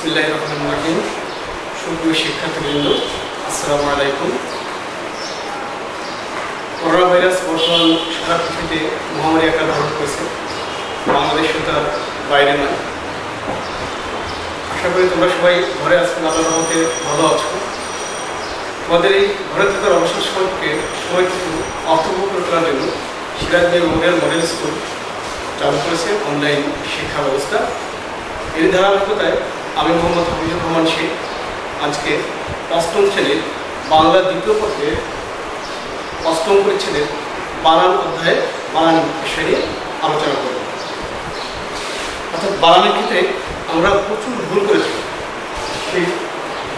বিসমিল্লাহির রহমানির রহিম। সুপ্রিয় শিক্ষার্থীবৃন্দ, আসসালামু আলাইকুম। করোনা ভাইরাস বর্তমান সারা পৃথিবীতে মহামারী আকার ধারণ করেছে। বাংলাদেশে তার বাইরে নয়। আশা করি তোমরা সবাই ঘরে আজকে আল্লাহর রহমতে ভালো আছো। তোমাদের এই ঘরে থাকার অবসর সময়টুকু অর্থবহ করার জন্য সিরাজ মেমোরিয়াল মডেল স্কুল চালু করেছে অনলাইন শিক্ষা ব্যবস্থা। এর ধারাবাহিকতায় আমি মোহাম্মদ হাফিজুর রহমান শেখ আজকে অষ্টম শ্রেণীর বাংলা দ্বিতীয় পত্রের অষ্টম পরিচ্ছেদের বানান অধ্যায়ে বানান বিষয় নিয়ে আলোচনা করব। অর্থাৎ বানানের ক্ষেত্রে আমরা প্রচুর ভুল করে থাকি। সেই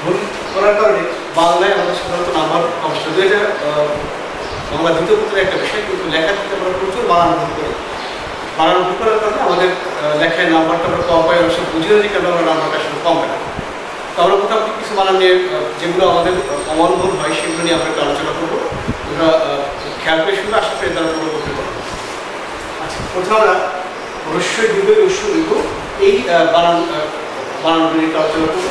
ভুল করার কারণে বাংলায় আমাদের সাধারণত নাম্বার অবশ্যই এটা বাংলা দ্বিতীয় পত্রের একটা বিষয়, কিন্তু লেখার ক্ষেত্রে আমরা প্রচুর বানান ভুল করি। বানান ভুল করার কারণে আমাদের লেখায় নাম্বারটা আমরা কম পাই, অবশ্য বুঝিয়ে যে কেন আমরা নাম্বারটা আসলে কম পাই। তো আমরা মোটামুটি কিছু বানান নিয়ে যেগুলো আমাদের অমন ভুল হয় সেগুলো নিয়ে আমরা একটু আলোচনা করবো। আমরা খেয়াল করে শুনবো, আশা করি তারা পুরো করতে পারবো। আচ্ছা, প্রথমে আমরা রস্যই দীর্ঘ রস্যই দীর্ঘ এই বানানগুলি নিয়ে আলোচনা করবো।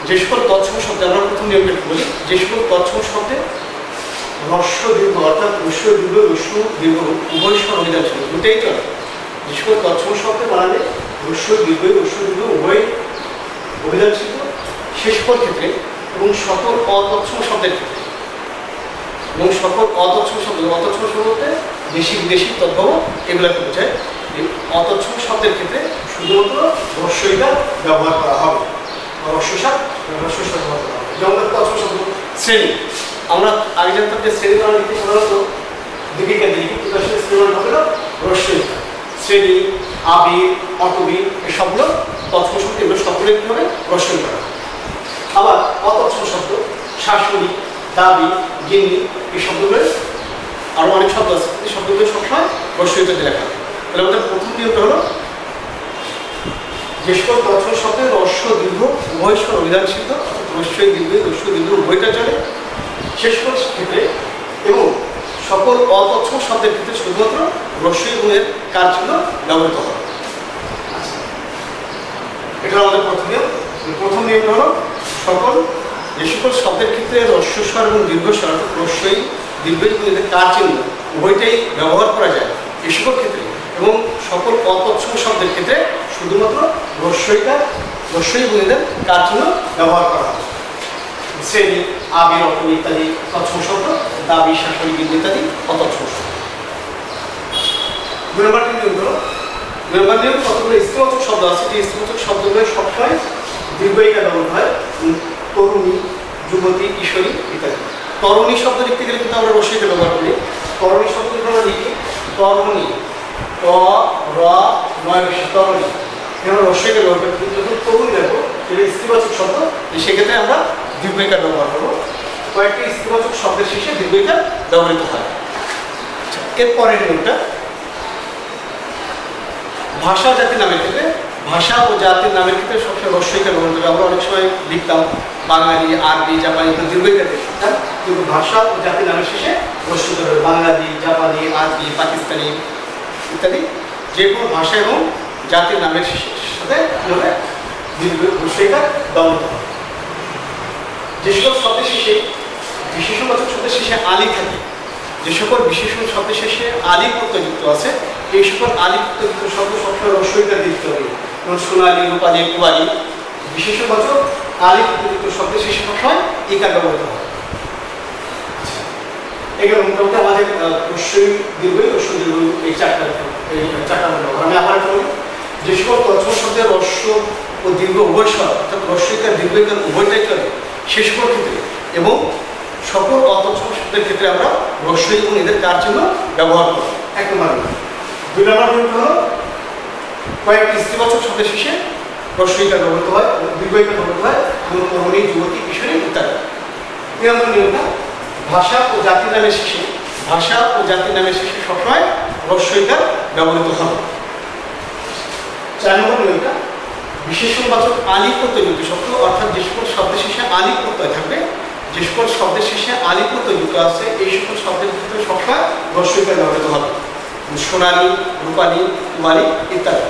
যে সকল তৎসম শব্দে আমরা প্রথম নিয়মটা বলি, যে সকল তৎসম শব্দে রস্য দীর্ঘ অর্থাৎ রস্য দীর্ঘ রস্য দীর্ঘ উভয় স্বর অভিধান ছিল, দুটাই চলে। যে সকল তৎসম শব্দে বানালে রস্য দীর্ঘ উভয় অভিধান ছিল সে সকল ক্ষেত্রে এবং সকল অতৎসম শব্দের ক্ষেত্রে, এবং সকল অতৎসম শব্দ বলতে দেশি বিদেশি তদ্ভব এগুলোকে বোঝায়। অতৎসম শব্দের ক্ষেত্রে শুধুমাত্র রস্যইটা ব্যবহার করা হবে, রস্যসাদ ব্যবহার করা হবে। যেমন তৎসম শব্দ শ্রেণী, আমরা আগে জানতাম যে শ্রেণী বানান লিখতে সাধারণত দীপিকা দিই, কিন্তু আসলে শ্রেণী বানান হবে না রস্যইটা। শ্রেণী, আবির, অটবির এই সবগুলো তৎসম শব্দ, এগুলো সবগুলো কী হবে রস্যই করা। আবার অতৎসম শব্দ শাশুড়ি, দাবি, গিন্নি এই শব্দগুলো আরও অনেক শব্দ আছে, এই শব্দগুলো সবসময় রস্যইতে লেখা হবে। তাহলে আমাদের প্রথম নিয়মটা হলো যে সকল তৎসম শব্দে রস্য দীর্ঘ উভয় স্বর অভিধান সিদ্ধ, রস্যই দীর্ঘ রস্য দীর্ঘ উভয়টা চলে সে সকল ক্ষেত্রে, এবং সকল অতৎসম শব্দের ক্ষেত্রে শুধুমাত্র রস্যই গুণের কাজগুলো ব্যবহৃত হবে। এটা আমাদের প্রথম নিয়ম। প্রথম নিয়মটা হলো যে সকল শব্দের ক্ষেত্রে রস্যস্বর এবং দীর্ঘস্বর রস্যই দীর্ঘ গুণের কাজ চিহ্ন উভয়টাই ব্যবহার করা যায় এই সকল ক্ষেত্রে, এবং সকল অতৎসম শব্দের ক্ষেত্রে শুধুমাত্র রস্যই গুণের কাজ চিহ্ন ব্যবহার করা হয়। শ্রেণী, আবির, অটবি ইত্যাদি তৎসম শব্দ, দাবি, শাশুড়ি, গিন্নি ইত্যাদি অতৎসম শব্দ। 2 নম্বর নিয়ম হলো, 2 নম্বর নিয়ম কতগুলো স্ত্রীবাচক শব্দ আছে, যে স্ত্রীবাচক শব্দগুলো সবসময় দীর্ঘইকার ব্যবহার হয়। তরুণী, যুবতী, কিশোরী ইত্যাদি। তরুণী শব্দ লিখতে গেলে কিন্তু আমরা রস্যইটা ব্যবহার করি। তরুণী শব্দ যদি আমরা লিখি তরুণী, ত র নয় তরুণী, আমরা রস্যইটা ব্যবহার করি। কিন্তু যখন তরুণী দেখো সেটা স্ত্রীবাচক শব্দ, সেক্ষেত্রে আমরা দীর্ঘইকার ব্যবহার করবো। কয়েকটি স্ত্রীবাচক শব্দের শেষে দীর্ঘইকার ব্যবহৃত হয়। এরপরের নিয়মটা ভাষা জাতির নামের ক্ষেত্রে, ভাষা ও জাতির নামের ক্ষেত্রে সবসময় রস্যইকার ব্যবহার করবে। আমরা অনেক সময় লিখতাম বাঙালি, আরবি, জাপানি দীর্ঘইকার লিখতাম, কিন্তু ভাষা ও জাতির নামের শেষে রস্যইকার হবে। বাঙালি, জাপানি, আরবি, পাকিস্তানি ইত্যাদি যে কোনো ভাষা এবং জাতির নামের সাথে কী হবে রস্যইকার ব্যবহৃত হবে। যে সকল শব্দের শেষে বিশেষণবাচক শব্দের শেষে আলি থাকে, যে সকল বিশেষণ শব্দের শেষে আলি প্রত্যয়যুক্ত আছে, এই সকল আলি প্রত্যয়যুক্ত শব্দ সবসময় রস্যইকার দিতে হবে। যেমন সোনালি, রূপালি, কুয়ালি বিশেষণবাচক আলি প্রত্যয়যুক্ত শব্দের শেষে সবসময় ইকার ব্যবহৃত হয়। এগুলো মোটামুটি আমাদের রস্যই দীর্ঘ রস্য দীর্ঘ এই চারটা ব্যবহার। আমি আবার বলি, যে সকল তৎসম শব্দের রস্য ও দীর্ঘ উভয় স্বর অর্থাৎ রস্যইকার দীর্ঘইকার উভয়টাই চলে সে সকল ক্ষেত্রে, এবং সকল অতৎসম শব্দের ক্ষেত্রে আমরা রস্যই এবং এদের কার চিহ্ন ব্যবহার করব। 1 নম্বর। 2 নম্বর নিয়ম হলো কয়েকটি স্ত্রীবাচক শব্দের শেষে রস্যইকার ব্যবহৃত হয়, দীর্ঘইকার ব্যবহৃত হয়, যেমন তরুণী, যুবতী, কিশোরী ইত্যাদি। 3 নম্বর নিয়মটা ভাষা ও জাতির নামের শেষে সবসময় রস্যইকার ব্যবহৃত হবে। 4 নম্বর নিয়মটা বিশেষণবাচক আলি প্রত্যয়যুক্ত শব্দ, অর্থাৎ যে সকল শব্দের শেষে আলি প্রত্যয় থাকবে, যে সকল শব্দের শেষে আলি প্রত্যয়যুক্ত আছে এই সকল শব্দের ক্ষেত্রে সবসময় রস্যইকার ব্যবহৃত হবে। সোনালি, রূপালি, কুমারী ইত্যাদি।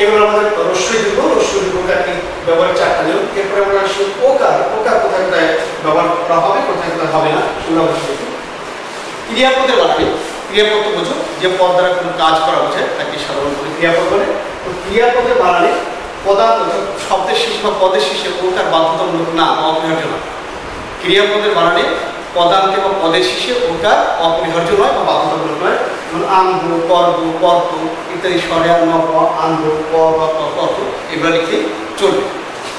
এগুলো আমাদের রস্যই দীর্ঘকারটি ব্যবহারের চারটা নিয়ম। এরপরে আমরা আসি ওকার। ওকার কোথায় কোথায় ব্যবহার করা হবে, কোথায় কোথায় হবে না সেগুলো আমরা দেখি। ক্রিয়াপদের বানাবে। ক্রিয়াপদ তো বোঝো যে পদ দ্বারা কোনো কাজ করা বোঝায় তাকে সাধারণত ক্রিয়াপদ বলে। তো ক্রিয়াপদের বানানে পদার্থ শব্দের শেষে বা পদের শেষে ওকার বাধ্যতামূলক না বা অপরিহার্য না। ক্রিয়াপদের বানানে পদান্তে বা পদের শেষে ওকার অপরিহার্য নয় বা বাধ্যতামূলক নয়। যেমন আনবো, করবো, কর্ত ইত্যাদি স্বরে আনবো, কর্ত এগুলো লিখে চলবে।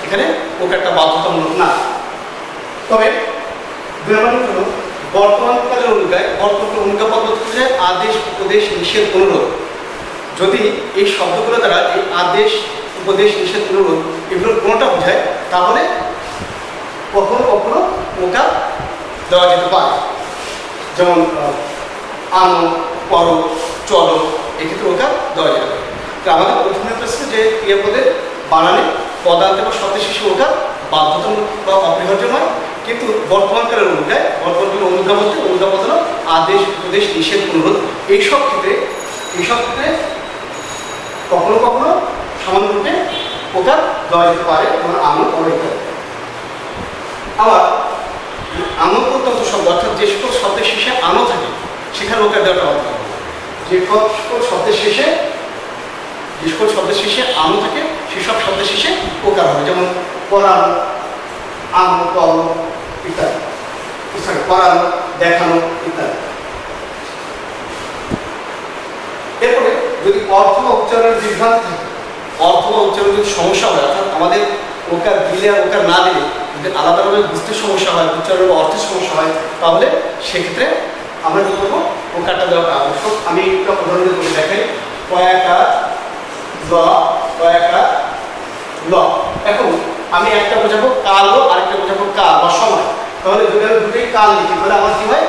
এখানে ওকারটা বাধ্যতামূলক না। তবে হলো বর্তমানকালের অনুযায়ী বর্তমান অনুজ্ঞা পদ্ধতি আদেশ, উপদেশ, নিষেধ, অনুরোধ। যদি এই শব্দগুলো দ্বারা এই আদেশ, উপদেশ, নিষেধ, অনুরোধ এগুলোর কোনোটা বোঝায় তাহলে কখনো কখনো ওকার দেওয়া যেতে পারে। যেমন আনো, করো, চলো এক্ষেত্রে ওকার দেওয়া যেতে পারে। তো আমাদের প্রথমে প্রশ্ন যে ক্রিয়াপদের বানানে পদান্তে বা শব্দের শেষে ওকার বাধ্যতামূলক বা অপরিহার্য নয়, কিন্তু বর্তমানকালের অনুযায়ী বর্তমানকালের অনুজ্ঞা বলতে হলো আদেশ, উপদেশ, নিষেধ, অনুরোধ এইসব ক্ষেত্রে কখনো কখনো সামান্যরূপে ওকার দেওয়া যেতে পারে। যেমন আনো, করো ইত্যাদি। আবার আনো প্রত্যন্ত শব্দ অর্থাৎ যে সকল শব্দের শেষে আনো থাকে সেখানে ওকার দেওয়াটা বাধ্য হবে। যে সকল শব্দের শেষে আনো থাকে সেসব শব্দের শেষে ওকার হবে। যেমন পড়ানো, আনো, করো ইত্যাদি, পড়ানো, দেখানো ইত্যাদি। এরপরে যদি অর্থ বা উচ্চারণের বিভ্রান্তি থাকে, অর্থ বা উচ্চারণের যদি সমস্যা হয়, অর্থাৎ আমাদের ওকার দিলে আর ওকার না দিলে যদি আলাদাভাবে বুঝতে সমস্যা হয়, উচ্চারণ বা অর্থের সমস্যা হয়, তাহলে সেক্ষেত্রে আমরা কি করবো, ওকারটা দেওয়াটা আবশ্যক। আমি একটা উদাহরণ করে দেখাই। কয়াকার ল, কয়াকার ল। এখন আমি একটা বোঝাবো কালো, আরেকটা বোঝাবো কাল বা সময়। তাহলে যদি আমি দুটোই কাল লিখি তাহলে আমার কি হয়,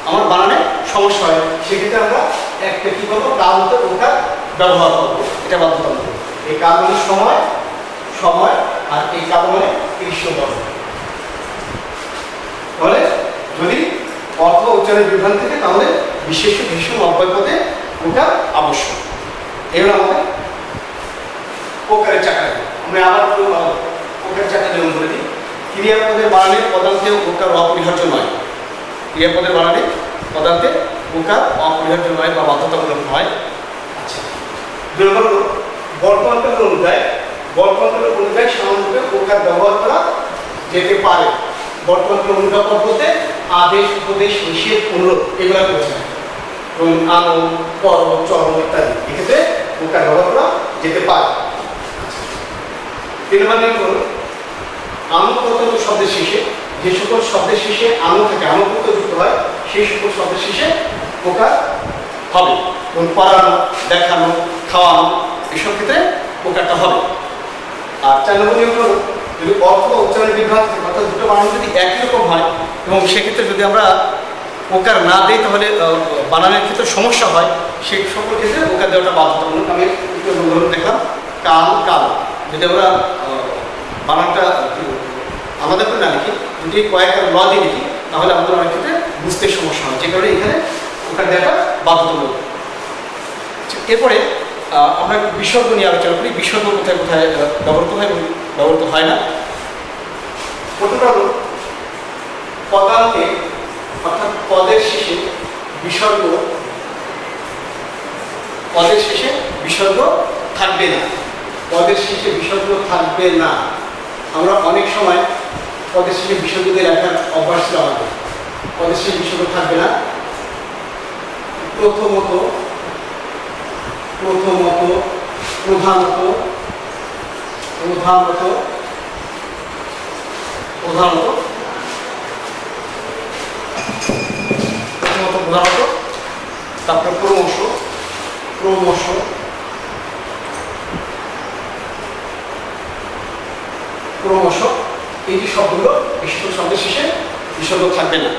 আমার বানানে সমস্যা হয়। সেক্ষেত্রে আমরা একটা কি করবো, কাল হতে ওকার ব্যবহার করবো, এটা বাধ্যতামূলক। এই কাল মানে সময়, সময়, আর এই কাল মানে গ্রীষ্মকাল। তাহলে যদি অর্থ উচ্চারণের বিভ্রান্তি থাকে তাহলে বিশেষ ভীষণ অব্যয় পদে ওকার আবশ্যক। এবার আমাদের ওকারের চাকা। আমরা আবার ওকার চাকা নিয়ম করে দিই। ক্রিয়াপদের বানানে পদান্তে ওকার অপরিহার্য নয়। ক্রিয়াপদের বানানে পদান্তে ওকার অপরিহার্য নয় বা বাধ্যতামূলক নয়। আচ্ছা, দুই নম্বর হলো বর্তমানকালের অনুযায়ী সামান্যরূপে ওকার ব্যবহার করা যেতে পারে। বর্তমানকালের অনুজ্ঞা পদ্ধতিতে আদেশ, উপদেশ, নিষেধ, অনুরোধ এগুলো বোঝায়। যেমন আনো, করো, চলো ইত্যাদি এক্ষেত্রে ওকার ব্যবহার করা যেতে পারে। তিন নম্বর নিয়ম হলো আনো প্রত্যন্ত শব্দের শেষে, যে সকল শব্দের শেষে আনো থাকে, আনো প্রত্যয় যুক্ত হয়, সেই সকল শব্দের শেষে ওকার হবে। যেমন পড়ানো, দেখানো, খাওয়ানো এসব ক্ষেত্রে ওকারটা হবে। আর 4 নম্বর নিয়ম হলো যদি অর্থ বা উচ্চারণের বিভ্রান্তি থাকে, অর্থাৎ দুটো বানান যদি একই রকম হয় এবং সেক্ষেত্রে যদি আমরা ওকার না দিই তাহলে বানানের ক্ষেত্রে সমস্যা হয়, সেই সকল ক্ষেত্রে ওকার দেওয়াটা বাধ্যতামূলক। আমি একটু উদাহরণ দেখলাম, কাল, কাল। যদি আমরা বানানটা আলাদা করে না লিখি, যদি কয়েকটা ল দিয়ে লিখি তাহলে আমাদের অনেক ক্ষেত্রে বুঝতে সমস্যা হয়, যে কারণে এখানে ওকার দেওয়াটা বাধ্যতামূলক। এরপরে আমরা বিসর্গ নিয়ে আলোচনা করি। বিসর্গ কোথায় কোথায় ব্যবহৃত হয় এবং ব্যবহৃত হয় না। প্রথমটা হলো পদান্তে অর্থাৎ পদের শেষে বিসর্গ, পদের শেষে বিসর্গ থাকবে না। পদের শেষে বিসর্গ থাকবে না। আমরা অনেক সময় পদের শেষে বিসর্গ দিয়ে লেখার অভ্যাস ছিল আমাদের। পদের শেষে বিসর্গ থাকবে না। প্রথমত, প্রধানত, তারপরে ক্রমশ, এই যে শব্দগুলো বিসর্গ শব্দের শেষে বিসর্গ থাকবে না।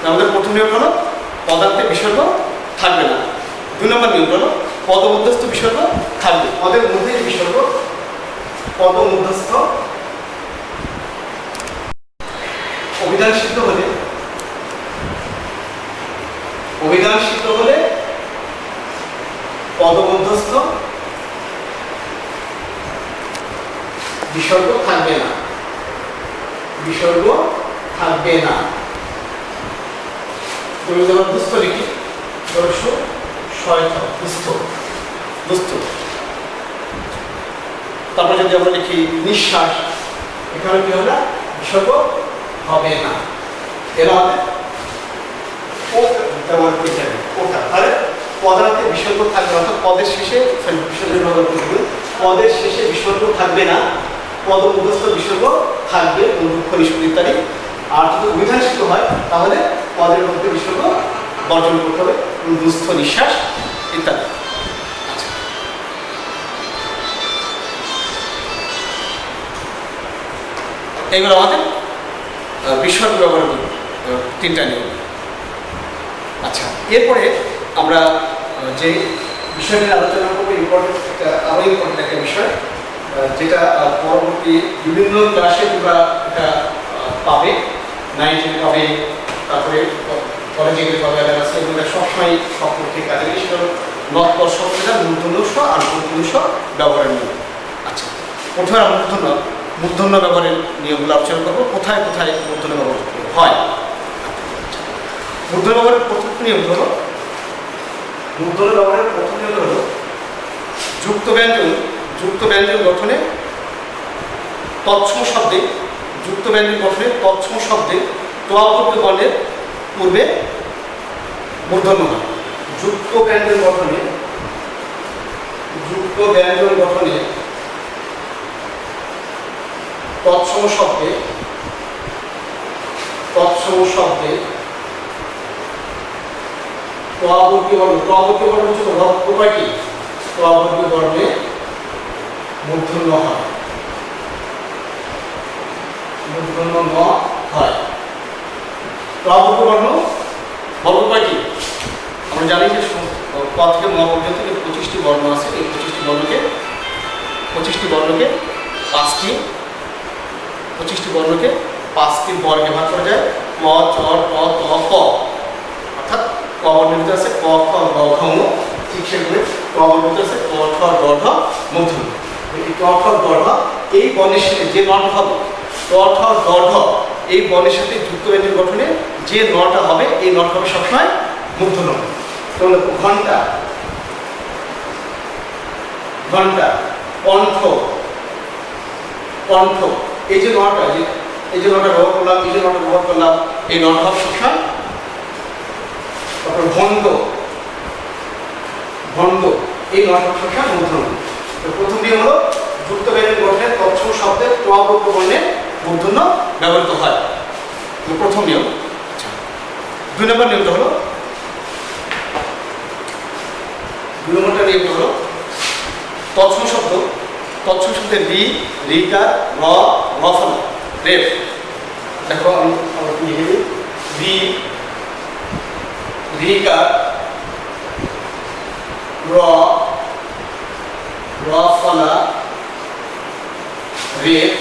আমাদের প্রথম নিয়ম হলো পদান্তে বিসর্গ থাকবে না। 2 নম্বর নিয়ম হলো পদমধ্যস্থ বিসর্গ থাকবে। পদের মধ্যে বিসর্গ, পদমধ্যস্থ। অভিধান সিদ্ধ হলে পদমধ্যস্থ বিসর্গ থাকবে না, বিসর্গ থাকবে না। তুমি যখন দুস্থ লিখি দর্শক শয়ত দুস্থ দুস্থ, তারপরে যদি আমরা লিখি নিঃশ্বাস, এখানে কি হবে না, বিসর্গ হবে না। এর হবে তাহলে পদার্থে বিসর্গ থাকবে, অর্থাৎ পদের শেষে পদের শেষে বিসর্গ থাকবে না, পদমধ্যস্থ বিসর্গ থাকবে, দুঃখ নিষেধ ইত্যাদি। আর যদি অভিধানসিত হয় তাহলে পদের মধ্যে বিসর্গ বর্জন করতে হবে, দুস্থ নিঃশ্বাস ইত্যাদি। এইগুলো আমাদের বিসর্গ ব্যবহার করব, তিনটা নিয়ম। আচ্ছা, এরপরে আমরা যে বিষয় নিয়ে আলোচনা করবো ইম্পর্টেন্ট একটা, আরও ইম্পর্টেন্ট একটা বিষয়, যেটা পরবর্তী বিভিন্ন ক্লাসে তোমরা এটা পাবে, 9 পাবে, তারপরে কলেজে গেলে পাবে, আছে এগুলো সবসময় সম্পর্কে কাজে, সেটা হলো নৎপর শব্দটা মূর্ধন্য আর মূর্ধন্য ব্যবহারের নিয়ম। আচ্ছা, প্রথমে আমরা মূর্ধন্য ব্যবহারের নিয়মগুলো আলোচনা করবো, কোথায় কোথায় মূর্ধন্য ব্যবহার হয়। মূর্ধন্য ব্যবহারের প্রথম নিয়ম হলো, মূর্ধন্য ব্যবহারের প্রথম নিয়ম হলো যুক্ত ব্যঞ্জন গঠনে তৎসম শব্দে, যুক্ত ব্যঞ্জন গঠনে তৎসম শব্দে তোয়াবর্গ বর্ণের পূর্বে মূর্ধন্য হয়। যুক্ত ব্যঞ্জন গঠনে তৎসম শব্দে তোয়াবর্গীয় বর্ণ হচ্ছে কয়টি? তোয়াবর্গীয় বর্ণে মূর্ধন্য হয়, মূর্ধন্য ন হয়। তোয়াবর্গীয় বর্ণ কয়টি? আমরা জানি যে ক থেকে ম পর্যন্ত 25টি বর্ণ আছে। এই 25টি বর্ণকে 25টি বর্ণকে 5টি ভাগ করা যায়। ক, চ, ট, ত, ক, অর্থাৎ ক বর্ণের ভিতরে আছে ক, খ, গ, ঘ, ঙ। ঠিক সেগুলো ক বর্ণের ভিতরে আছে ক, খ, গ, ঘ, মূর্ধন্য। এই ক, খ, গ, ঘ এই বর্ণের সাথে যে নটা হবে, ক, খ, গ, ঘ এই বর্ণের সাথে যুক্ত ব্যঞ্জন গঠনে যে নটা হবে, এই নটা হবে সবসময় মূর্ধন্য। তাহলে ঘন্টা, কণ্ঠ, এই যে নটা ব্যবহার করলাম, এই নটা হবে সবসময়। তারপর ভণ্ড, এই নটা সবসময় মূর্ধন্য। তো প্রথম নিয়ম হলো যুক্ত ব্যঞ্জন গঠনের তৎসম শব্দের তোয়াবর্গ বর্ণে মূর্ধন্য ব্যবহৃত হয়, প্রথম নিয়ম। আচ্ছা, 2 নম্বর নিয়মটা হলো, 2 নম্বরটা নিয়ম হলো তৎসম শব্দের রি, রিকার, র, রফলা, রেফ। দেখো আমরা লিখে দিই, রি, রিকার, র, রফলা, রেফ,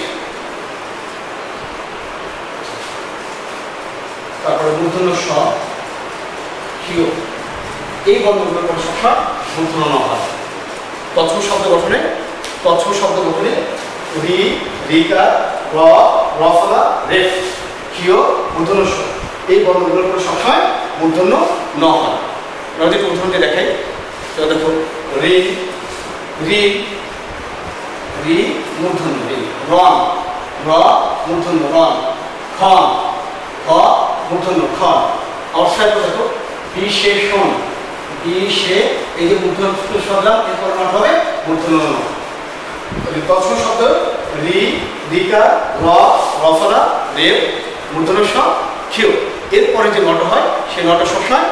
তারপরে মূর্ধন্য স, ক্ষিয়। এই বর্ণগুলোর পর সবসময় মূর্ধন্য ন হয়। তৎসম শব্দ গঠনে রি, রিকার, র, রফলা, রেফ, ক্ষিয়, মূর্ধন্য স এই বর্ণগুলোর পর সবসময় মূর্ধন্য ন হয়। আমরা যদি উদাহরণ দিয়ে দেখাই, তো দেখো রি, মূর্ধন্য রি, রন, র, মূর্ধন্য রন, খন, খ, মূর্ধন্য খন। অবশ্যই দেখো বিশেষণ, এই যে মূর্ধন্য শব্দ এরপর নট হবে মূর্ধন্য ন। তৎসম শব্দ রি, রিকার, র, রফলা, রেফ, মূর্ধন্য স, ক্ষিয়। এরপরে যে নটা হয় সেই নটা সবসময়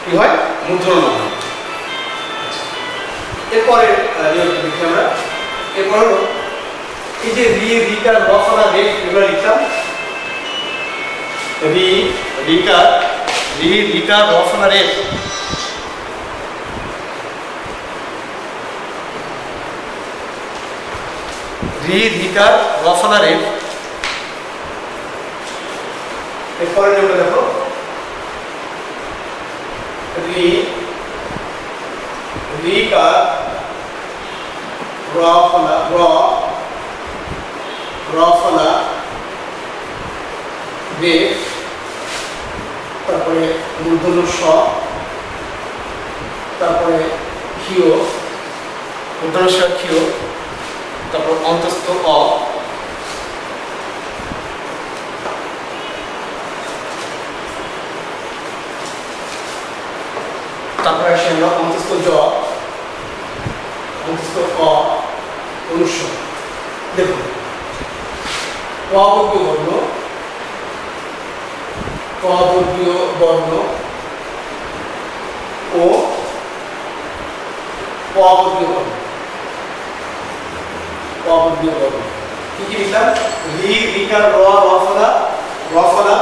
কি হয়? মূর্ধন্য ন হয়। এরপরে লিখি আমরা, এরপর হলো এই যে রি, রিকার, রফলা, রেফ এগুলো লিখতাম। রি, রিকার, রফলা, রেফ। রি, রিকার, রফলা, রেফ। এরপরে যেটা দেখো রি, রিকার, রফলা, র, রফলা রেফ, তারপরে মূর্ধন্য স, তারপরে ক্ষিয়, মূর্ধন্য স ক্ষিয়, তারপর অন্তস্থ অ, তারপরে আসে আমরা অন্তস্থ জ, অন্তস্থ অ, অনুস্বর। দেখুন অবর্গীয় বর্ণ, অবর্গীয় বর্ণ ও অবর্গীয় বর্ণ। অবর্গীয় বর্ণ কি কি লিখলাম? রি, রিকার, র, রফলা, রফলা,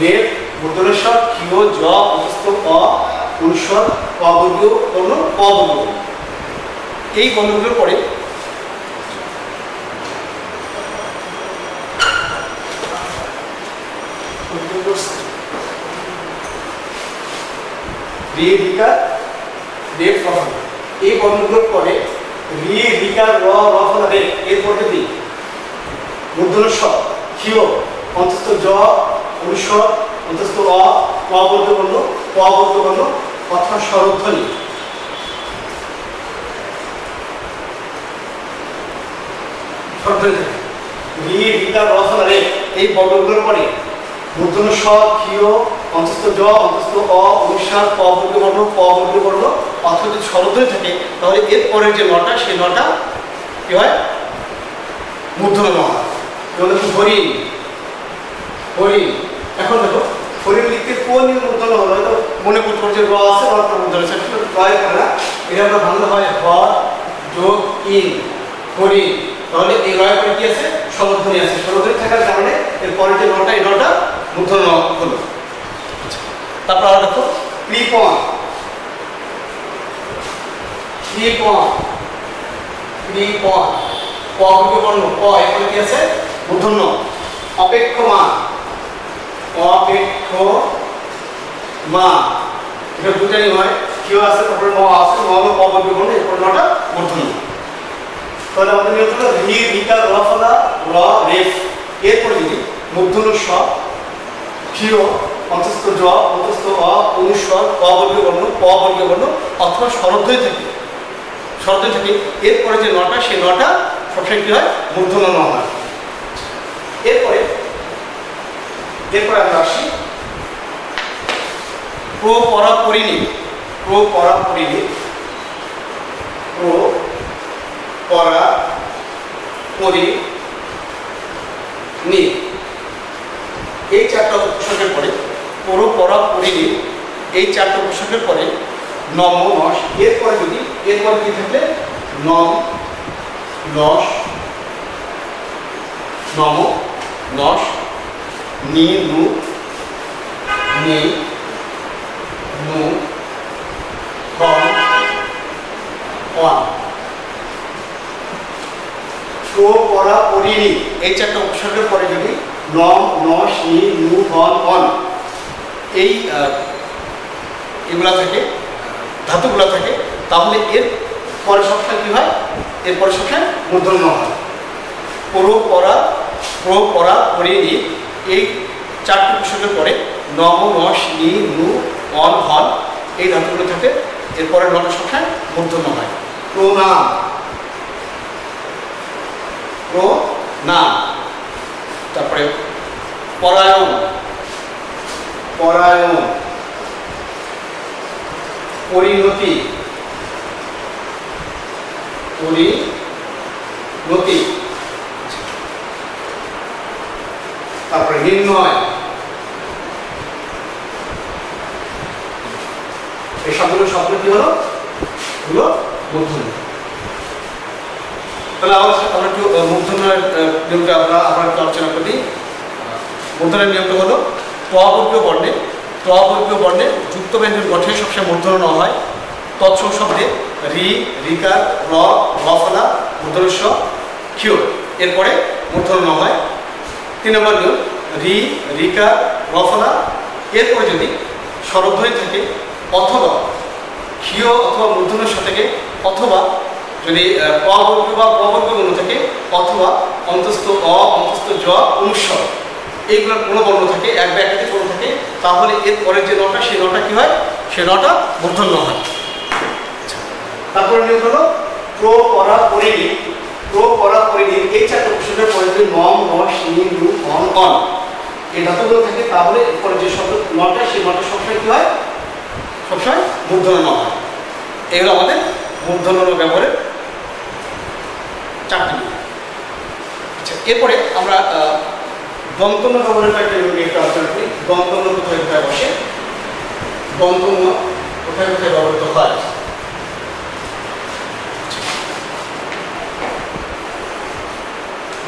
রেফ, মূর্ধন্য ষ, ক্ষিয়, জ, অন্তস্থ অ, অনুস্বর, অবর্গীয় বর্ণ, অবর্গীয় বর্ণ। এই বর্ণগুলোর পরে রি, রিকার, রেফ, রফলা, এই বর্ণগুলোর পরে রি, রিকার, র, রফলা, রেফ, এরপর যদি মূর্ধন্য ষ, ক্ষিয়, অন্তস্থ জ, অনুস্বর, অন্তস্থ অ, অবর্গীয় বর্ণ, অবর্গীয় বর্ণ অথবা স্বরধ্বনি, রি, রিকার, রফলা, রেফ, এই বর্ণগুলোর পরে মূর্ধন্য ষ, ক্ষিয়, অন্তস্থ জ, অন্তস্থ অ, অনুস্বার, অবর্গীয় বর্ণ, অবর্গীয় বর্ণ অথবা যদি স্বরধ্বনি থাকে তাহলে এর পরের যে নটা সেই নটা কি হয়? মূর্ধন্য ন হয়। যেমন দেখুন হরিণ, হরিণ। এখন দেখো হরিণ লিখতে কোন মূর্ধন্য হলো? হয়তো মনে করতে পারছে র আছে, র মূর্ধন্য আছে, রয় করে না, এটা আমরা ভাঙলে হয় হ যোগ ইন, হরিণ। তাহলে এই রয় করে কি আছে? স্বরধ্বনি আছে। স্বরধ্বনি থাকার কারণে এর পরের যে নটা এই নটা মূর্ধন্য হলো। তারপর আমরা দেখো কৃপণ, কৃপণ, কৃপণ, অবর্গীয় বর্ণ ক, এখানে কি আছে? মূর্ধন্য। অপেক্ষমান, অপেক্ষমান, এটা দুটাই হয়, ক্ষিয় আছে, তারপরে ম আছে, ম হলো অবর্গীয় বর্ণ, এরপর নটা মূর্ধন্য। তাহলে আমাদের নিয়ম হলো রি, রিকার, রফলা, র, রেফ, এরপর যদি মূর্ধন্য স, ক্ষিয়, অন্তস্থ জ, অন্তস্থ অ, অনুস্বর, অবর্গীয় বর্ণ, অবর্গীয় বর্ণ অথবা স্বরধ্বনি থাকে, স্বরধ্বনি থাকে, এরপরে যে নটা সেই নটা সবসময় কি হয়? মূর্ধন্য ন হয়। এরপরে আমরা আসি প্রপরা পরিণী, প্রপরা পরিণী, প্রপরা পরিণী, এই চারটা উপসর্গের পরে প্রপরা পরিণী, এই চারটা উপসর্গের পরে নম, নস, এরপরে যদি এরপরে কি থাকলে নম, নস, নম, নস, নি, নু, নি, নু, হন, অন, প্রপরা পরিণী, এই চারটা উপসর্গের পরে যদি নম, নস, নি, নু, হন, অন এই এগুলা থাকে, ধাতুগুলা থাকে, তাহলে এর পরে সবসময় কি হয়? এর পরে সবসময় মূর্ধন্য হয়। প্রপরা, প্রপরা পরিণী, এই চারটি উপসর্গের পরে নম, নস, নি, নু, অন, হন এই ধাতুগুলো থাকে, এরপরে নটা সবসময় মূর্ধন্য হয়। প্রণাম, প্রণাম, তারপরে পরায়ণ, পরায়ণ, পরিণতি, পরিণতি, তারপরে নির্ণয়, এই সবগুলো শব্দ কি হলো? হলো মূর্ধন্য। তাহলে আমরা একটু মূর্ধন্যের নিয়মটা আমরা একটু আলোচনা করি। মূর্ধন্যের নিয়মটা হলো ত্ববর্গীয় বর্ণে, ত্ববর্গীয় বর্ণে যুক্ত ব্যঞ্জন গঠনে সবসময় মূর্ধন্য ন হয়। তৎসম শব্দে রি, রিকার, র, রফলা, মূর্ধন্য স, ক্ষিয়, এরপরে মূর্ধন্য ন হয়। 3 নম্বর নিয়ম রি, রিকার, রফলা, এরপরে যদি স্বরধ্বনি থাকে অথবা ক্ষিয় অথবা মূর্ধন্য স থেকে অথবা যদি অবর্গ বা অবর্গ বর্ণ থাকে, অথবা অন্তস্থ অ, অন্তস্থ জ, অনুস্বর, এইগুলোর কোনো বর্ণ থাকে, এক বা একাধিক বর্ণ থাকে, তাহলে এর পরের যে নটা, সেই নটা কি হয়? সে নটা মূর্ধন্য হয়। তারপরে নিয়ম হলো প্র, পরা, পরিণী। প্র, পরা, পরিণী এই চারটে উপসর্গের পরে যদি নম, ন, শিন, রু, অন, অন এই ধাতুগুলো থাকে, তাহলে এরপরে যে শব্দ নটা, সেই নটা সবসময় কি হয়? সবসময় মূর্ধন্য ন হয়। এগুলো আমাদের মূর্ধন্য ন ব্যবহারের চারটি নিয়ম। আচ্ছা, এরপরে আমরা দন্তন্য ব্যবহারের একটা নিয়ম একটু আলোচনা করি। দন্তন্য কোথায় কোথায় বসে, দন্তন্য কোথায় কোথায় ব্যবহৃত হয়।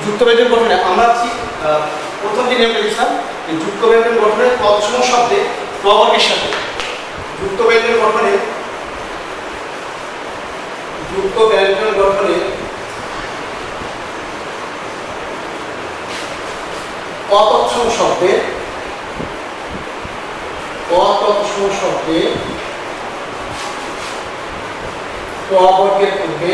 যুক্ত ব্যঞ্জন গঠনে আমরা প্রথম যে নিয়মটা দিয়েছিলাম, এই যুক্ত ব্যঞ্জন গঠনে তৎসম শব্দে প্রবর্গের সাথে, যুক্ত ব্যঞ্জন গঠনে অতৎসম শব্দে প্রবর্গের পূর্বে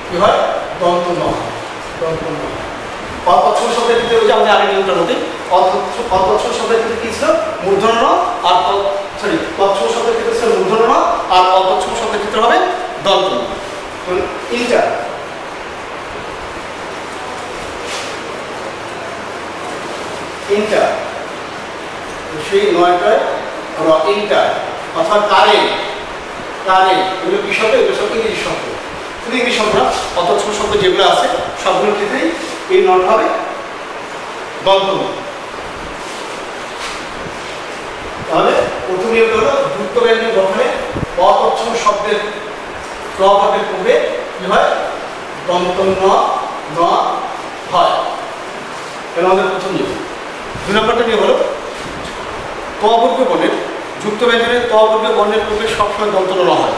কি হয়? দন্ত ন হয়। অতৎসম শব্দের ক্ষেত্রে ওই যে আমাদের আগে নিয়মটা মতে অতৎসম শব্দের ক্ষেত্রে কি ছিল? মূর্ধন্য ন। আর তৎসম শব্দের ক্ষেত্রে ছিল মূর্ধন্য ন, আর অতৎসম শব্দের ক্ষেত্রে হবে দন্ত ন। ইন্টার সেই নয়টায় ইন্টার অর্থাৎ কারেন্ট, এগুলো কি শব্দ? এগুলো সব ইংরেজি শব্দ। শুধু ইংরেজি শব্দ না, অতৎসম শব্দ যেগুলো আছে সবগুলোর ক্ষেত্রেই এই নট হবে দন্ত ন। তাহলে প্রথম নিয়ম হলো যুক্ত ব্যঞ্জন গঠনে অতৎসম শব্দের প্রবর্গের পূর্বে কি হয়? দন্ত ন হয়। এটা আমাদের প্রথম নিয়ম। দুই নম্বরটা নিয়ম হলো তবর্গ বর্ণের, যুক্ত ব্যঞ্জনের তবর্গ বর্ণের পূর্বে সবসময় দন্ত ন হয়।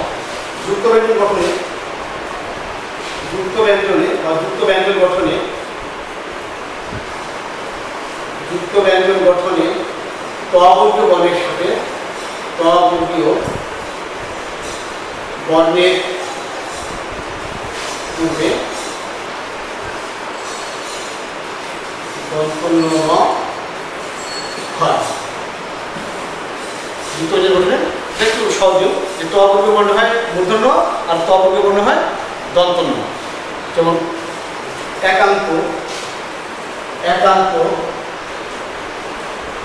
যুক্ত ব্যঞ্জন গঠনে তবর্গীয় বর্ণের সাথে তবর্গীয় বর্ণের পূর্বে দন্ত ন হয়। যুক্ত ব্যঞ্জন গঠনে একটু সহজ, যে তবর্গীয় বর্ণ হয় মূর্ধন্য আর তবর্গীয় বর্ণ হয় দন্ত ন। যেমন একান্ত,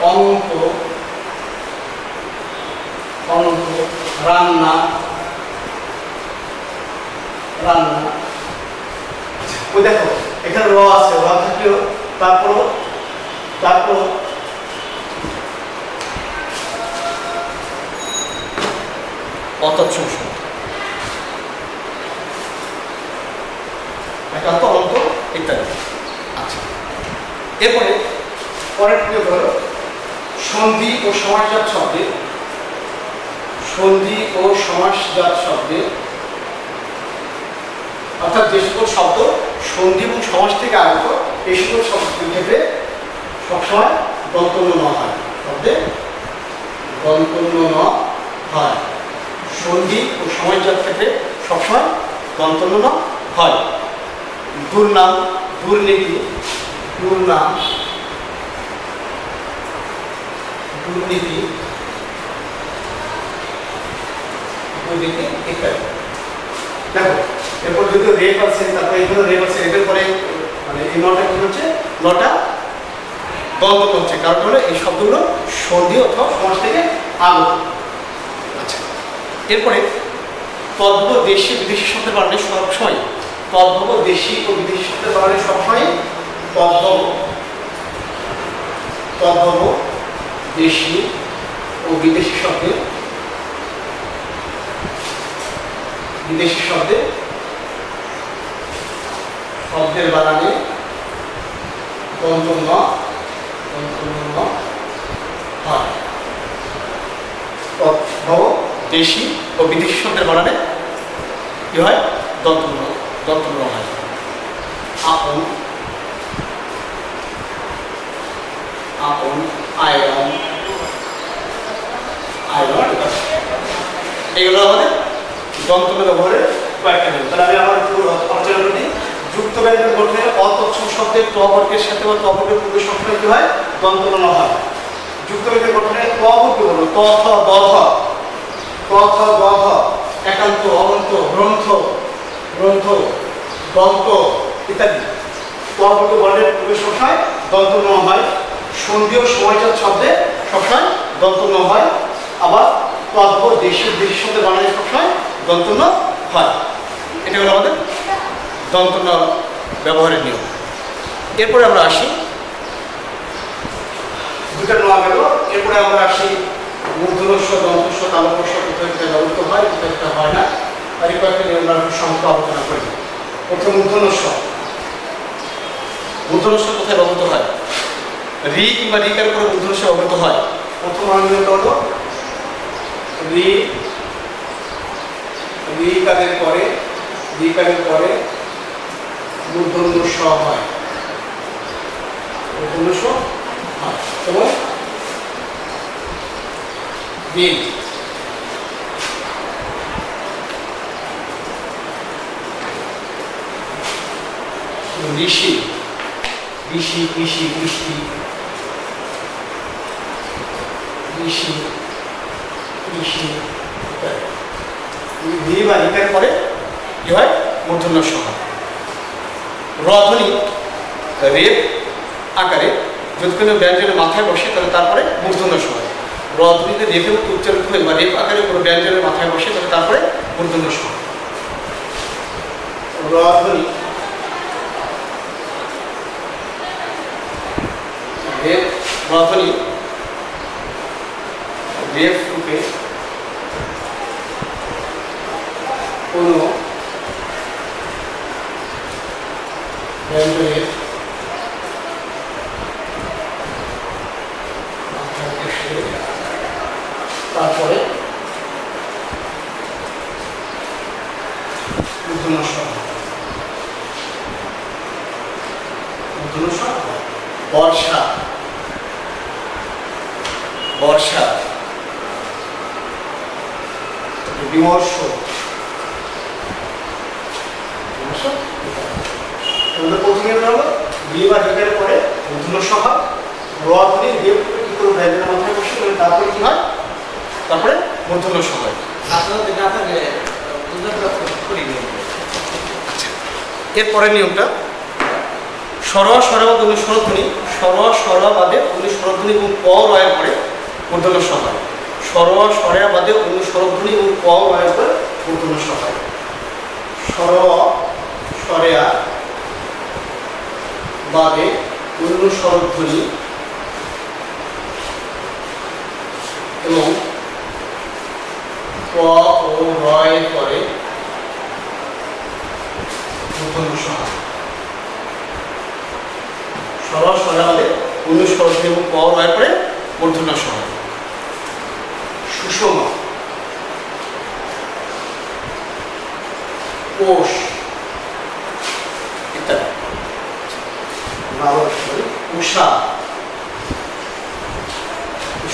অনন্ত, রান্না। ওই দেখো এখানে র আছে, র থাকলেও তারপর অতৎসম শব্দ, একান্ত, অনন্ত ইত্যাদি। আচ্ছা, এরপরে পরের নিয়ম হলো সন্ধি ও সমাসজাত শব্দে, অর্থাৎ যে সকল শব্দ সন্ধি এবং সমাস থেকে আগত, এই সকল শব্দের ক্ষেত্রে সবসময় দন্ত ন হয়। শব্দে দন্ত ন হয়। সন্ধি ও সমাসজাত ক্ষেত্রে সবসময় দন্ত ন হয়। দুর্নাম, দুর্নীতি, ইত্যাদি। দেখো এরপর যদি রেপ আছে, তারপরে এখানে রেপ আছে, এটার পরে মানে এই নটা কি হচ্ছে? নটা দন্ত হচ্ছে, কারণ হলো এই শব্দগুলো সন্ধি অথবা সমাস থেকে আগত। আচ্ছা, এরপরে তদ্ভব দেশি বিদেশি শব্দের বানানে সবসময় তদ্ভব দেশি ও বিদেশি শব্দের বানানে সবসময় তদ্ভব দেশি ও বিদেশি শব্দে শব্দের বানানে দন্ত ন হয়। তদ্ভব দেশি ও বিদেশি শব্দের বানানে কি হয়? দন্ত ন হয়। আপন, আয়রন, এইগুলো আমাদের দন্তন্য ব্যবহারের কয়েকটা নিয়ম। তাহলে আমি আমার একটু আলোচনা করি। যুক্ত ব্যঞ্জন গঠনে অতৎসম শব্দের ত বর্গের সাথে বা ত বর্গের পূর্বে সবসময় কি হয়? দন্তন্য হয়। যুক্ত ব্যঞ্জন গঠনে ত বর্গ হলো ত থ দ থ, ত থ দ থ, একান্ত, অনন্ত, গ্রন্থ, গ্রন্থ, দন্ত ইত্যাদি। ত বর্গ বর্ণের পূর্বে সবসময় দন্তন্য হয়। সন্ধি ও সময়চার শব্দে সবসময় দন্তন্য হয়। আবার তদ্ভ দেশি দেশি শব্দে বানালে সবসময় দন্তন্য হয়। এটা হলো আমাদের দন্তন্য ব্যবহারের নিয়ম। এরপরে আমরা আসি, দুটা নোয়া গেল। এরপরে আমরা আসি মূর্ধন্যস্ব, দন্তস্ব, তালব্যস্ব কোথায় কোথায় ব্যবহৃত হয়, কোথায় কোথায় হয় না, আর এই কয়েকটা নিয়ম আমরা সংখ্যা আলোচনা করি। প্রথম মূর্ধন্যস্ব। মূর্ধন্যস্ব কোথায় ব্যবহৃত হয়? রি কিংবা রিকার করে মূর্ধন্যস্ব ব্যবহৃত হয়। প্রথম নিয়মটা হলো রি, রি কাদের পরে, রি কাদের পরে মূর্ধন্য স হয়, মূর্ধন্য স হয়। এবং বিল, ঋষি, ঋষি, কৃষি, কৃষ্টি, ঋষি, কৃষি ইত্যাদি। বা রিকার পরে কি হয়? মূর্ধন্য স হয়। রধ্বনি রেপ আকারে যদি কোনো ব্যঞ্জনের মাথায় বসে তাহলে তারপরে মূর্ধন্য স হয়। রধ্বনিতে রেপের মতো উচ্চারিত হয় বা রেপ আকারে কোনো ব্যঞ্জনের মাথায় বসে তাহলে তারপরে মূর্ধন্য স হয়। রধ্বনি রেপ, রধ্বনি রেপ রূপে কোনো ব্যঞ্জনের তারপরে মূর্ধন্য স। মূর্ধন্য স। বর্ষা, বর্ষা, বিমর্ষ, প্রথমে হলো বি বা রিকার পরে মূর্ধন্য স হয়। রধ্বনি রেপ কি করে ব্যঞ্জনের মাথায় বসে তারপরে কি হয়? তারপরে মূর্ধন্য স হয়। এরপরের নিয়মটা স্বর স্বরবাদ অনুস্বরধ্বনি, স্বর স্বরবাদে অনুস্বরধ্বনি এবং ক রয়ের পরে মূর্ধন্য স হয়। স্বর স্বরবাদে অনুস্বরধ্বনি এবং ক রয়ের পরে মূর্ধন্য স হয়। স্বর স্বরেয়া বাদে অনুস্বরধ্বনি এবং ক ও রয়ের পরে মূর্ধন্য স হয়। স্বর স্বরাবাদে অনুস্বরধ্বনি এবং ক রয়ের পরে মূর্ধন্য স হয়। সুষমা, কোষ ইত্যাদি। উষা,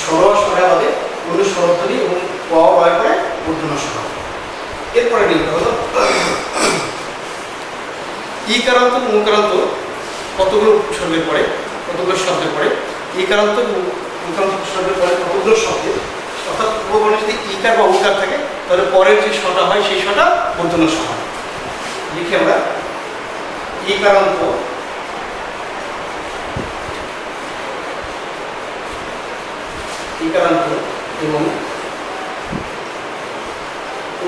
স্বর স্বরাবাদে অনুস্বরধ্বনি এবং ক রয়ের পরে মূর্ধন্য স হয়। এরপরে নিয়মটা হলো ইকারান্ত এবং উকারান্ত কতগুলো উপসর্গের পরে, কতগুলো শব্দের পরে, ইকারান্ত এবং উকারান্ত উপসর্গের পরে কতগুলো শব্দে, অর্থাৎ পূর্ববর্ণে যদি ইকার বা উকার থাকে তাহলে পরের যে শটা হয় সেই শটা মূর্ধন্য স হয়। লিখি আমরা ইকারান্ত, ইকারান্ত এবং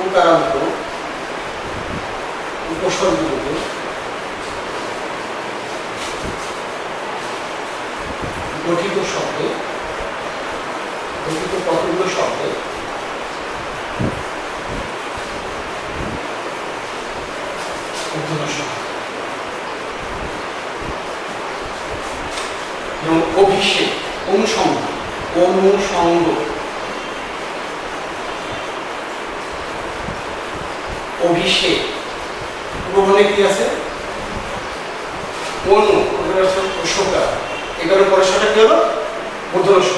উকারান্ত উপসর্গগুলো গঠিত শব্দে, গঠিত কতগুলো শব্দে মূর্ধন্য স হয়। এবং অভিষেক, অনুসঙ্গ, অনুসঙ্গ, অভিষেক পূর্ববর্ণে কি আছে? অনু, অশোকা, এগুলোর পরের শটা কি হলো? মূর্ধন্য স।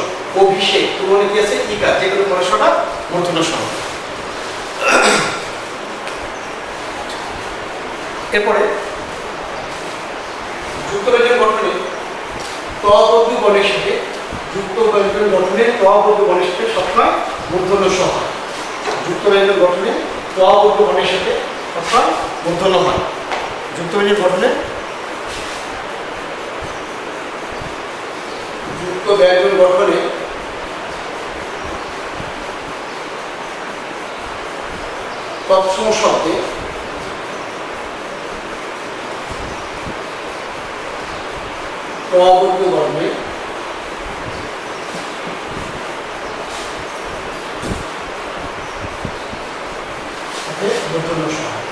অভিষেক পূর্ববর্ণে কি আছে? ইকার, যেগুলোর পরের শটা মূর্ধন্য স। এরপরে যুক্ত ব্যঞ্জন গঠনে ত বর্গ বর্ণের সাথে যুক্ত ব্যঞ্জন গঠনে ত বর্গ বর্ণের সাথে সবসময় মূর্ধন্য স হয়। যুক্ত ব্যঞ্জন গঠনে ত বর্গ বর্ণের সাথে সবসময় মূর্ধন্য হয়। যুক্ত ব্যঞ্জন গঠনে যুক্ত ব্যঞ্জন গঠনে তৎসম শব্দে ত বর্গ বর্ণে মূর্ধন্য স হয়।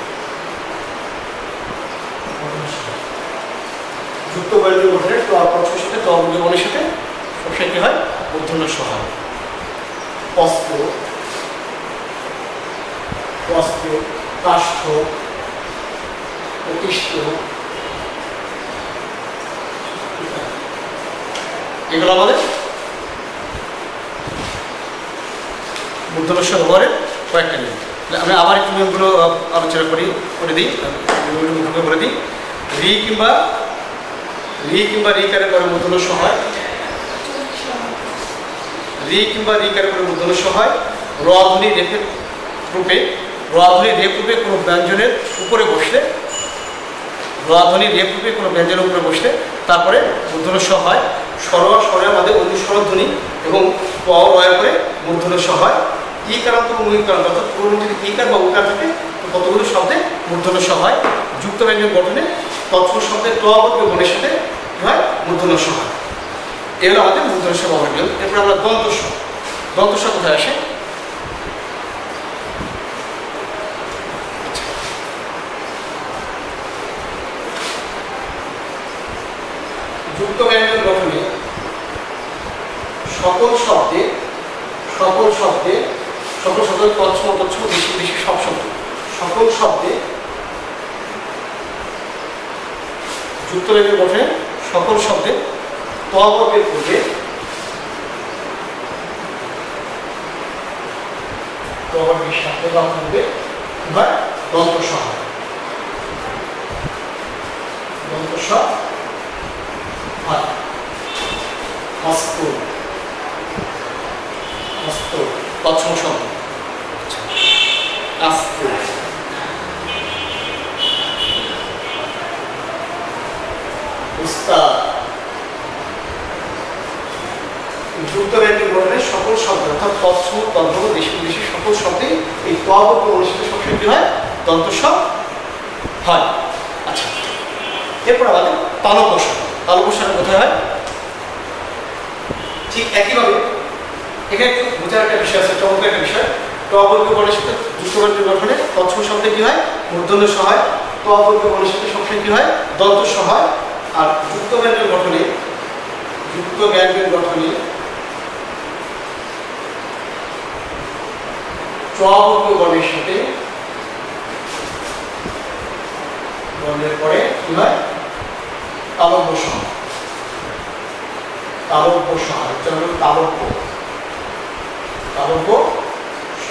যুক্ত ব্যঞ্জন গঠনে তৎসমের সাথে ত বর্গ বর্ণের সাথে সবসময় কি হয়? মূর্ধন্য স হয়। অস্ত্র, বস্ত্র, কাষ্ঠ, প্রতিষ্ঠ, এগুলো আমাদের মূর্ধন্য স ব্যবহারের কয়েকটা নিয়ম। আমি আবার একটু নিয়মগুলো আলোচনা করে দিই, বলে দিই। রি কিংবা রিকারের পরে মূর্ধন্য স হয়। রি কিংবা রিকারের পরে মূর্ধন্য স হয়। র ধ্বনি রেফের রূপে কোনো ব্যঞ্জনের উপরে বসলে, তারপরে মূর্ধন্য স হয়। স্বরের মধ্যে অনুস্বর ধ্বনি এবং প রয়ের পরে মূর্ধন্য স হয়। ইকারান্ত এবং উইকারান্ত, অর্থাৎ পুরো যদি ইকার বা উকার থাকে তো কতগুলো শব্দে মূর্ধন্য স হয়। যুক্ত ব্যঞ্জন গঠনে তৎসম শব্দে ত বর্গ বর্ণের সাথে কি হয়? মূর্ধন্য স হয়। এগুলো আমাদের মূর্ধন্য স ব্যবহার নিয়ম। এরপর আমরা দন্ত স। দন্ত স কোথায় আসে? যুক্ত ব্যঞ্জন গঠনে সকল শব্দে তৎসম দেশি সব শব্দ, সকল শব্দে যুক্ত ব্যঞ্জন গঠনে সকল শব্দে ত বর্গের পূর্বে ত বর্গের সাথে বা পূর্বে বা দন্ত স হয়। দন্ত স হয়। তৎসম শব্দ আস্তে, উস্তাদ। যুক্ত ব্যঞ্জন গঠনে সকল শব্দ অর্থাৎ তৎসম, তদ্ভব, দেশি বিদেশি সকল শব্দে এই ত বর্গ অনুষ্ঠিত সবসময় কি হয়? দন্ত স হয়। আচ্ছা, এরপর আমাদের তালব্য স। তালব্য স কোথায় হয়? ঠিক একইভাবে এখানে একটু বোঝার একটা বিষয় আছে, চমৎকার একটা বিষয়। ত বর্গ বর্ণের সাথে যুক্ত ব্যঞ্জন গঠনে তৎসম শব্দে কি হয়? মূর্ধন্য স হয়। ত বর্গ বর্ণের সাথে সবসময় কি হয়? দন্ত স হয়। আর যুক্ত ব্যঞ্জন গঠনে চ বর্গ বর্ণের সাথে বর্ণের পরে কি হয়? তালব্য স। তালব্য স হয়। তালব্য স,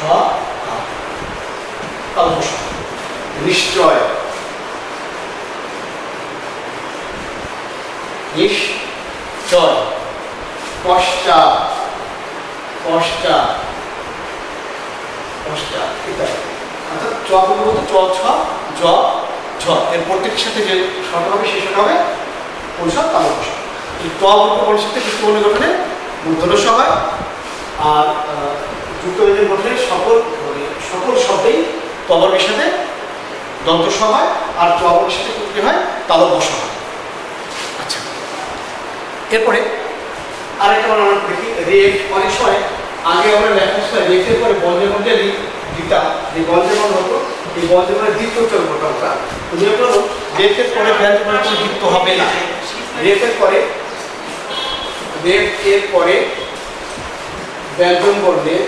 তালব্য স। নিশ্চয়, নিশ্চয়। পশ্চাৎ, ইত্যাদি। অর্থাৎ চ বলতে চ, ছ, জ, ঝ, এর প্রত্যেকের সাথে যে শব্দ হবে সেই শব্দ হবে পরিষদ তালব্য স। এই ত বর্গ বর্ণের সাথে যুক্ত ব্যঞ্জন গঠনে মূর্ধন্য স হয়। আর যুক্ত ব্যঞ্জন গঠনে সকল শব্দেই ত বর্গের সাথে দন্ত স হয়। আর চ বর্গের সাথে কি হয়? তালব্য স হয়। আচ্ছা, এরপরে আরেকটা আমরা দেখি রেফ। অনেক সময় আগে আমরা লেখার সময় রেফের পরে বন্ধের মধ্যে দিতাম, যে বন্ধের মধ্যে হতো, এই বন্ধের মধ্যে দ্বিত্ব উচ্চারণ করতাম আমরা। নিয়মটা হলো রেফের পরে ব্যঞ্জন বর্ণের কোনো দ্বিত্ব হবে না। রেফের পরে ব্যঞ্জন বর্ণের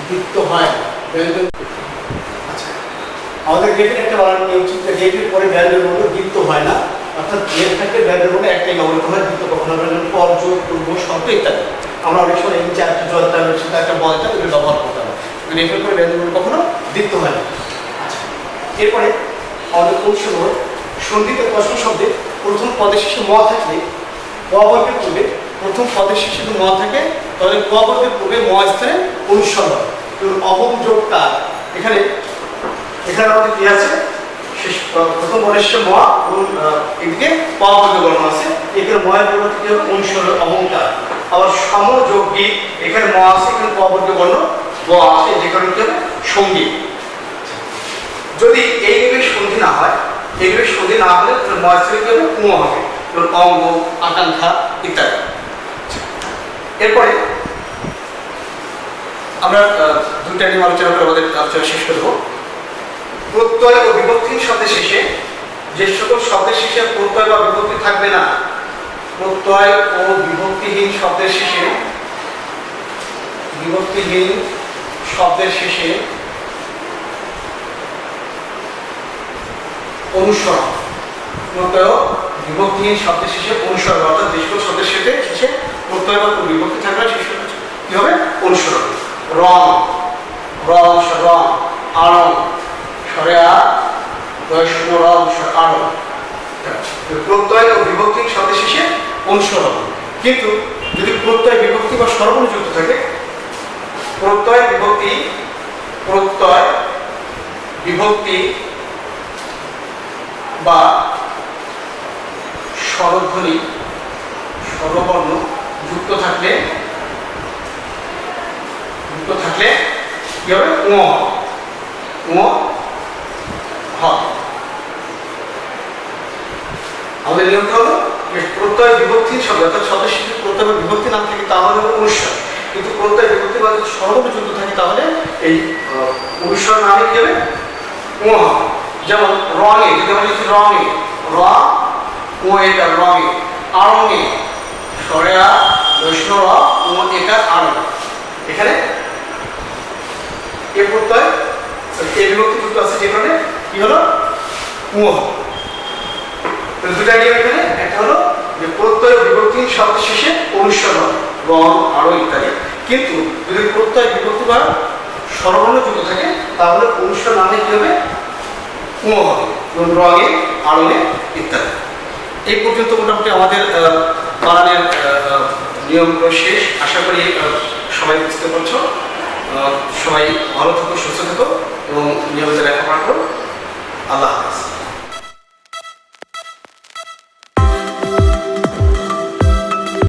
দ্বিত্ব হয় না। ব্যঞ্জন, আচ্ছা, আমাদের রেফের একটা বানানো নিয়ম ছিল, রেফের পরে ব্যঞ্জন বর্ণ দ্বিত্ব হয় না। অর্থাৎ রেফ থাকলে ব্যঞ্জন বর্ণ একটাই ব্যবহৃত হয়, দ্বিত্ব কখনো পর, যোগ, পূর্ব, শব্দ ইত্যাদি। আমরা অনেক সময় এই চারটি জলটা একটা বলটা ব্যবহার করতাম। রেফের পরে ব্যঞ্জন বর্ণ কখনো দ্বিত্ব হয় না। আচ্ছা, এরপরে আমাদের অনুষ্ঠিত হল সন্ধিত কষণ শব্দে প্রথম পদের শেষে ম থাকলে ক বর্গের পূর্বে প্রথম পদের শেষে যদি ম থাকে তাহলে ক বর্গের পূর্বে ম স্থানে অনুস্বর হয়। অহং যোগ কার, এখানে আমাদের কি আছে, শেষ প্রথম পদের শেষে ম এবং এদিকে ক বর্গের বর্ণ আছে, এখানে ময়ের পরিবর্তে কি হবে অনুস্বর অহংকার। আবার সম যোগ গীত, এখানে ম আছে, এখানে ক বর্গের বর্ণ ব আছে, যে কারণে কি হবে সঙ্গীত। যদি এইভাবে সন্ধি না হয়, এইভাবে সন্ধি না হলে তাহলে ম স্থানে কি হবে কুঁ হবে, যেমন অঙ্গ, আকাঙ্ক্ষা ইত্যাদি। এরপরে আমরা দুইটা নিয়ে আলোচনা করে আমাদের আলোচনা শেষ করব। প্রত্যয় ও বিভক্তিহীন শব্দের শেষে যে সকল শব্দের শেষে প্রত্যয় বা বিভক্তি থাকবে না, প্রত্যয় ও বিভক্তিহীন শব্দের শেষে অনুস্বর, প্রত্যয় বিভক্তিহীন শব্দের শেষে অনুস্বর, অর্থাৎ যে সকল শব্দের শেষে প্রত্যয় বা বিভক্তি থাকবে না সেই সকল কি হবে অনুস্বর। রং, রং, আড়ং, স্বরে আ, বৈষ্ণ রং, আড়ং, প্রত্যয় ও বিভক্তিহীন শব্দের শেষে অনুস্বর হবে। কিন্তু যদি প্রত্যয় বিভক্তি বা স্বরবর্ণ যুক্ত থাকে, প্রত্যয় বিভক্তি বা স্বরধ্বনি স্বরবর্ণ যুক্ত থাকলে কি হবে ও হবে। আমাদের নিয়মটা হলো প্রত্যয় বিভক্তি শব্দ, অর্থাৎ শব্দের শেষে প্রত্যয় বা বিভক্তি নাম থাকে তাহলে অনুস্বর, কিন্তু প্রত্যয় বিভক্তি বা স্বরবর্ণ যুক্ত থাকে তাহলে এই অনুস্বর নামে কি হবে ও হবে। যেমন রঙে, যদি আমরা লিখি রঙে, র ও এটা রঙে, আড়ঙে, স্বরে আ, বৈষ্ণ র ও এটা আড়ং, এখানে এ প্রত্যয় এই বিভক্তি যুক্ত আছে, যে কারণে কি হলো ও হবে। দুটা নিয়ম এখানে, একটা হলো যে প্রত্যয় বিভক্তি শব্দ শেষে অনুস্বর হবে, রং, আড়ো ইত্যাদি। কিন্তু যদি প্রত্যয় বিভক্তি বা স্বরবর্ণ যুক্ত থাকে তাহলে অনুস্বর নামে কি হবে ও হবে, যেমন রঙে, আড়ঙে ইত্যাদি। এই পর্যন্ত মোটামুটি আমাদের বানানের নিয়মগুলো শেষ। আশা করি সবাই বুঝতে পারছো। সবাই ভালো থাকো, সুস্থ থাকো এবং নিয়মিত লেখাপড়া করো। আল্লাহ হাফেজ।